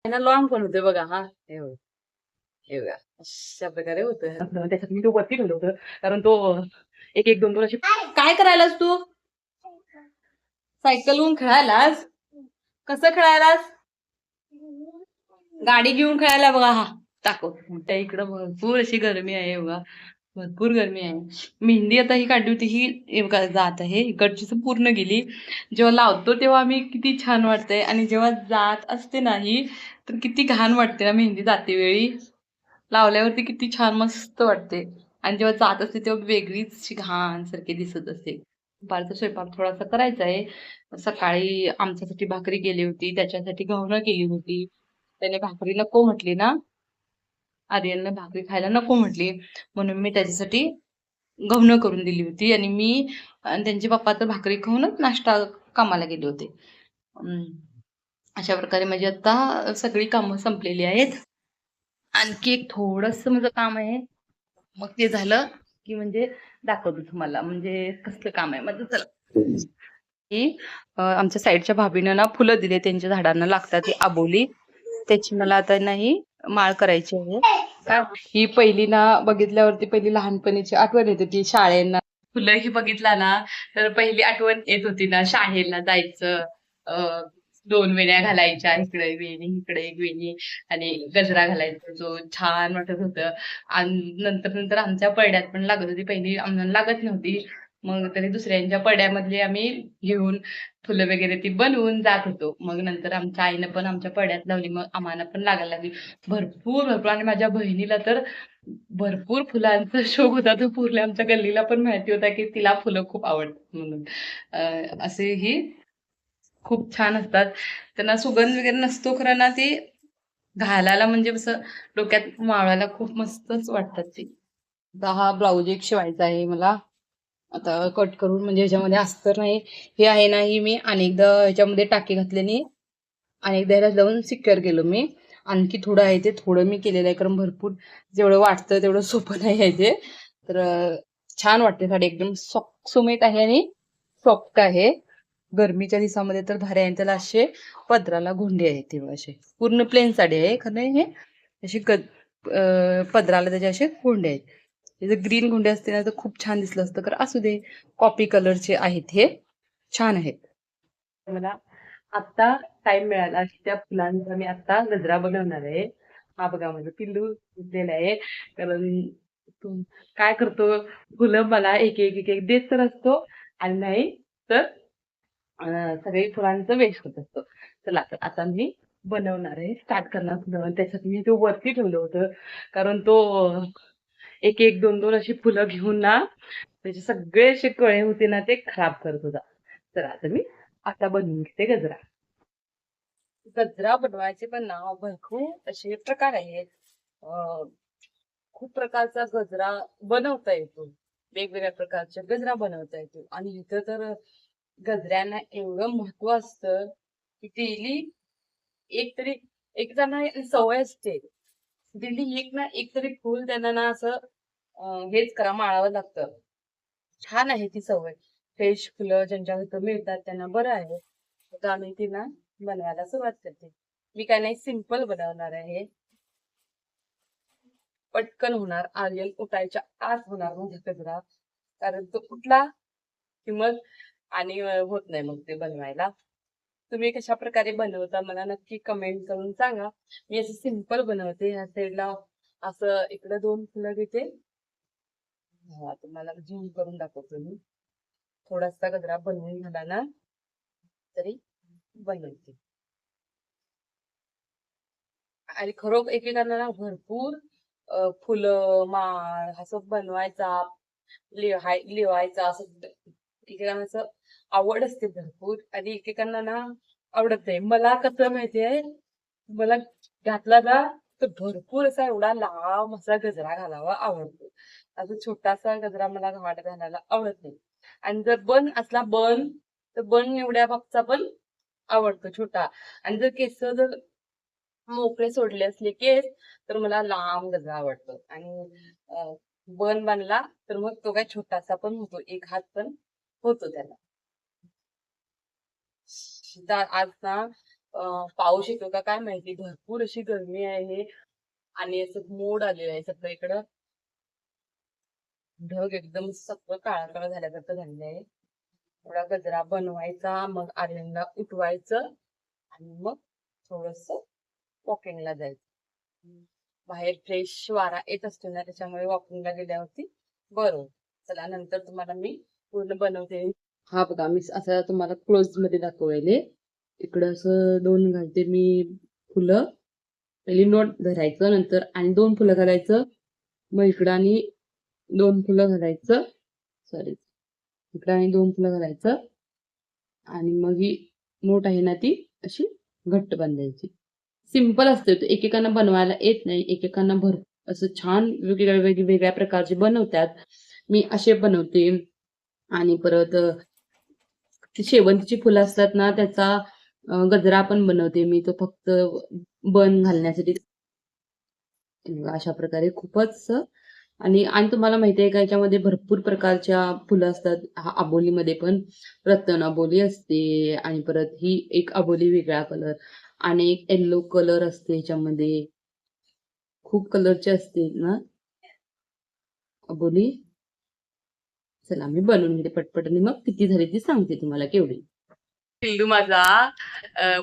Long पण होते बघा. हा हे बघा, हे बघा, अशा प्रकारे होतं. त्याच्यात मी तो वरती ठेवलं होतं कारण तो एक एक दोन दोन अशी. काय करायलास तू? सायकलवरून खेळायलास? कसं खेळायलास? गाडी घेऊन खेळायला बघा. हा टाको. त्या इकडं भरपूर अशी गरमी आहे बघा. भरपूर गरमी आहे. मेहंदी आता ही काढली होती, ही हे बघा जात आहे इकडची तर पूर्ण गेली. जेव्हा लावतो तेव्हा आम्ही किती छान वाटतंय, आणि जेव्हा जात असते नाही तर किती घाण वाटते ना मेहंदी जाते वेळी. लावल्यावरती किती छान मस्त वाटते, आणि जेव्हा जात असते तेव्हा वेगळीच अशी घाण सारखी दिसत असते. दुपारचा स्वयंपाक थोडासा करायचा आहे. सकाळी आमच्यासाठी भाकरी केली होती, त्याच्यासाठी गव्हाणं केली होती. त्याने भाकरी नको म्हटली ना, आर्यनने भाकरी खायला नको म्हटली, म्हणून मी त्याच्यासाठी गव्हाणं करून दिली होती. आणि मी आणि त्यांचे पप्पा तर भाकरी खाऊनच नाश्ता कामाला गेले होते. अं, अशा प्रकारे माझी आता सगळी कामं संपलेली आहेत. आणखी एक थोडंसं माझं काम आहे, मग ते झालं की म्हणजे दाखवतो तुम्हाला म्हणजे कसलं काम आहे माझं. चला. की आमच्या साईडच्या भाभीनं ना फुलं दिले, त्यांच्या झाडांना लागतात ती आबोली, त्याची मला आता नाही माळ करायची आहे. का ही पहिली ना बघितल्यावरती पहिली लहानपणीची आठवण येते ती शाळेना. फुलं ही बघितला ना तर पहिली आठवण येत होती ना, शाळेला जायचं. अ, दोन वेण्या घालायच्या, इकडे एक वेणी इकडे एक वेणी, आणि गजरा घालायचा जो छान वाटत होतं. आणि नंतर नंतर आमच्या पडद्यात पण लागत होती, पहिली आम्हाला लागत नव्हती. मग तरी दुसऱ्यांच्या पड्यामधले आम्ही घेऊन फुलं वगैरे ती बनवून जात होतो. मग नंतर आमच्या आईनं पण आमच्या पड्यात लावली, मग आम्हाला पण लागायला लागली भरपूर भरपूर. आणि माझ्या बहिणीला तर भरपूर फुलांचा शौक होता, तो पूर्ण आमच्या गल्लीला पण माहिती होता की तिला फुलं खूप आवडतात म्हणून. असे ही खूप छान असतात. त्यांना सुगंध वगैरे नसतो खरं ना, ते घालायला म्हणजे कसं डोक्यात मावळायला खूप मस्तच वाटतात ते. आता हा ब्लाऊज एक शिवायचा आहे मला, आता कट करून, म्हणजे ह्याच्यामध्ये अस्तर नाही. हे आहे ना, ही मी अनेकदा ह्याच्यामध्ये टाके घातल्याने अनेकदा ह्याला लावून सिक्युअर केलं मी. आणखी थोडं आहे ते थोडं मी केलेलं आहे, कारण भरपूर जेवढं वाटतं तेवढं सोपं नाही आहे ते. तर छान वाटते साडी, एकदम सुमेट आहे आणि सॉफ्ट आहे. गरमीच्या दिवसामध्ये तर भारी आहे. त्याला असे पदराला घोंडे आहेत तेव्हा, असे पूर्ण प्लेन साडी आहे खरं हे अशी पदराला त्याचे असे घोंडे आहेत. हे जर ग्रीन घोंडे असते ना तर खूप छान दिसलं असतं, कारण असू दे. कॉपी कलरचे आहेत हे, छान आहेत. मला आता टाइम मिळाला की त्या फुलांचा मी आता गजरा बनवणार आहे. हा बघा माझं पिल्लू दिलेलं आहे, कारण तू काय करतो, फुलं मला एक एक एक एक देत तर असतो, आणि नाही तर सगळी फुलांचं वेस्ट होत असतो. चला तर आता मी बनवणार आहे, स्टार्ट करणार फुलं. त्याच्यात मी तो वरती ठेवलं होतं, कारण तो एक एक दोन दोन अशी फुलं घेऊन ना त्याचे सगळे असे कळे होते ना, ते खराब करत होता. तर आता मी आता बनवून घेते गजरा. गजरा बनवायचे पण ना भरपूर असे प्रकार आहेत. अं, खूप प्रकारचा गजरा बनवता येतो. वेगवेगळ्या प्रकारचे गजरा बनवता येतो, आणि इथं तर गजऱ्यांना एवढं महत्व असतं की डेली एक तरी, एक जणांना सवय असते, डेली एक ना एक तरी फुल त्यांना ना असं हेच करा, माळावं लागतं. छान आहे ती सवय. फ्रेश फुलं ज्यांच्या इथं मिळतात त्यांना बरं आहे. आता आम्ही ती ना बनवायला सुरुवात करते. मी काय नाही, सिंपल बनवणार आहे, पटकन होणार. आर्यन उठायच्या आत होणार माझा गजरा, कारण तो उठला की मग आणि होत नाही मग ते बनवायला. तुम्ही कशा प्रकारे बनवता मला नक्की कमेंट करून सांगा. मी असं सिंपल बनवते. ह्या साईडला असं इकडे दोन फुलं घेते. हा तुम्हाला झूम करून दाखवतो मी. थोडासा गजरा बनवून झाला ना तरी बनवते. आणि खरोखर एकेकांना ना भरपूर फुलं माळ असं बनवायचा, लिवायचा असं एकेकांना असं आवड असते भरपूर, आणि एकेकांना ना आवडत नाही. मला कसं माहितीये, मला घातला ना तर भरपूर असा एवढा लांब असा गजरा घालावा आवडतो. असा छोटासा गजरा मला घालायला आवडत नाही. आणि जर बन असला बन, तर बन एवढ्या मागचा पण आवडतो छोटा. आणि जर केस जर मोकळे सोडले असले केस, तर मला लांब गजरा आवडतो. आणि बन बांधला तर मग तो काय छोटासा पण होतो, एक हात पण होतो त्याला. आज ना पाऊस येतो का काय माहिती, भरपूर अशी गरमी आहे आणि असं मोड आलेलं आहे सगळीकडं. ढग एकदम सगळं काळा काळा झाल्यासारखं झालेलं आहे. थोडा गजरा बनवायचा, मग आर्यनला उठवायचं आणि मग थोडस वॉकिंगला जायचं. बाहेर फ्रेश वारा येत असतो ना, त्याच्यामुळे वॉकिंगला गेल्यावरती बरं. चला नंतर तुम्हाला मी पूर्ण बनवते. हा बघा, मी असं तुम्हाला क्लोज मध्ये दाखवले. इकडं असं 2 घालते मी फुलं. पहिली नोट धरायचं, नंतर आणि 2 फुलं घालायचं, मग इकडं आणि 2 फुलं घालायचं, सॉरी, इकडं आणि 2 फुलं घालायचं आणि मग ही नोट आहे ना ती अशी घट्ट बांधायची. सिंपल असते. एकेकांना बनवायला येत नाही, एकेकांना असं छान वेगवेगळ्या प्रकारचे बनवतात. मी असे बनवते. आणि परत शेवंतीची फुलं असतात ना, त्याचा गजरा पण बनवते मी. तो फक्त बन घालण्यासाठी. अशा प्रकारे खूपच. आणि आणि तुम्हाला माहिती आहे का, याच्यामध्ये भरपूर प्रकारच्या फुलं असतात. अबोलीमध्ये पण रतन अबोली असते आणि परत ही एक अबोली वेगळा कलर आणि एक येल्लो कलर असते. ह्याच्यामध्ये खूप कलरचे असते ना अबोली. चला मी बनवून घेते पटपट आणि मग किती झाली ती सांगते तुम्हाला केवढी. पिल्लू माझा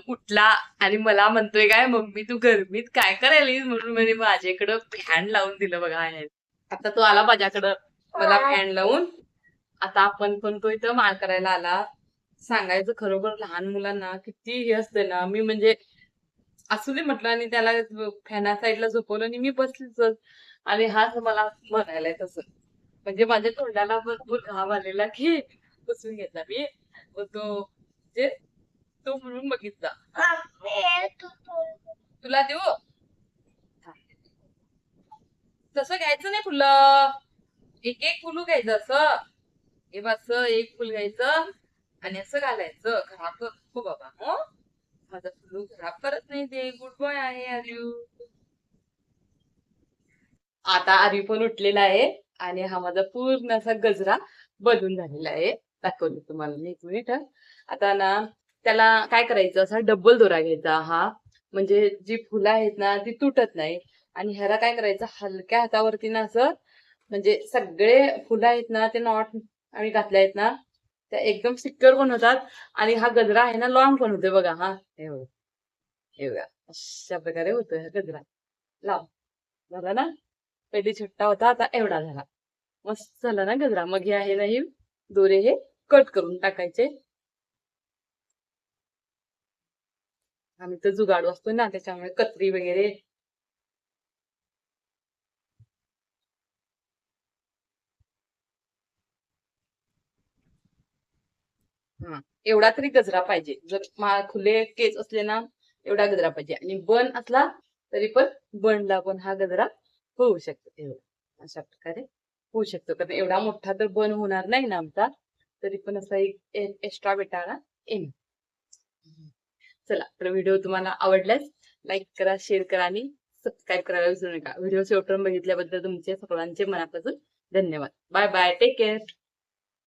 उठला आणि मला म्हणतोय, काय मम्मी तू गरमीत काय करायलीस, म्हणून म्हणजे माझ्याकडं फॅन लावून दिलं बघा आहे. आता तो आला माझ्याकडं मला फॅन लावून. आता आपण पण तो इथं माळ करायला आला. सांगायचं खरोखर लहान मुलांना किती हे असते ना, मी म्हणजे असू दे म्हटलं आणि त्याला फॅना साईडला झोपवलं आणि मी बसलीच. आणि हाच मला म्हणायलाय तसं, म्हणजे माझ्या तोंडाला भरपूर घाम आलेला की पुसून घेतला मी. मग तो म्हणजे तो म्हणून बघितला. तुला देऊ? तसं घ्यायचं नाही फुलं, एक एक फुलू घ्यायचं असं. हे बस एक फुल घ्यायचं आणि असं घालायचं. खराब नको बाबा, हो माझा फुलू खराब करत नाही ते. गुड बॉय आहे आर्यू. आता आर्यू पण उठलेला आहे आणि हा माझा पूर्ण असा गजरा बनून झालेला आहे. दाखवते तुम्हाला मी, एक मिनिट. आता ना त्याला काय करायचं, असा डबल दोरा घ्यायचा हा, म्हणजे जी फुलं आहेत ना ती तुटत नाही. आणि ह्याला काय करायचं, हलक्या हातावरती ना असं, म्हणजे सगळे फुलं आहेत ना ते नॉट आम्ही घातले आहेत ना, त्या एकदम सिक्युअर पण होतात. आणि हा गजरा आहे ना लॉंग पण होते बघा. हा हे बघा, हे बघा, अशा प्रकारे होतोय हा गजरा. लाव, झाला ना. पहिले छोटा होता, आता एवढा झाला. मस्त झाला ना गजरा. मग हे आहे ना, हे दोरे हे कट करून टाकायचे. आम्ही तर जुगाडू असतो ना, त्याच्यामुळे कत्री वगैरे. हा, एवढा तरी गजरा पाहिजे. जर खुले केस असले ना, एवढा गजरा पाहिजे. आणि बन असला तरी पण बनला पण हा गजरा होऊ शकतो. एवढा अशा प्रकारे होऊ शकतो. कारण एवढा मोठा तर बन होणार नाही ना आमचा, तरी पण असा एक एक्स्ट्रा बेटाळा येईल. चला, तर व्हिडिओ तुम्हाला आवडल्यास लाईक करा, शेअर करा आणि सबस्क्राईब करायला विसरू नका. व्हिडिओ शेवटपर्यंत बघितल्याबद्दल तुमचे सगळ्यांचे मनापासून धन्यवाद. Bye bye, take care.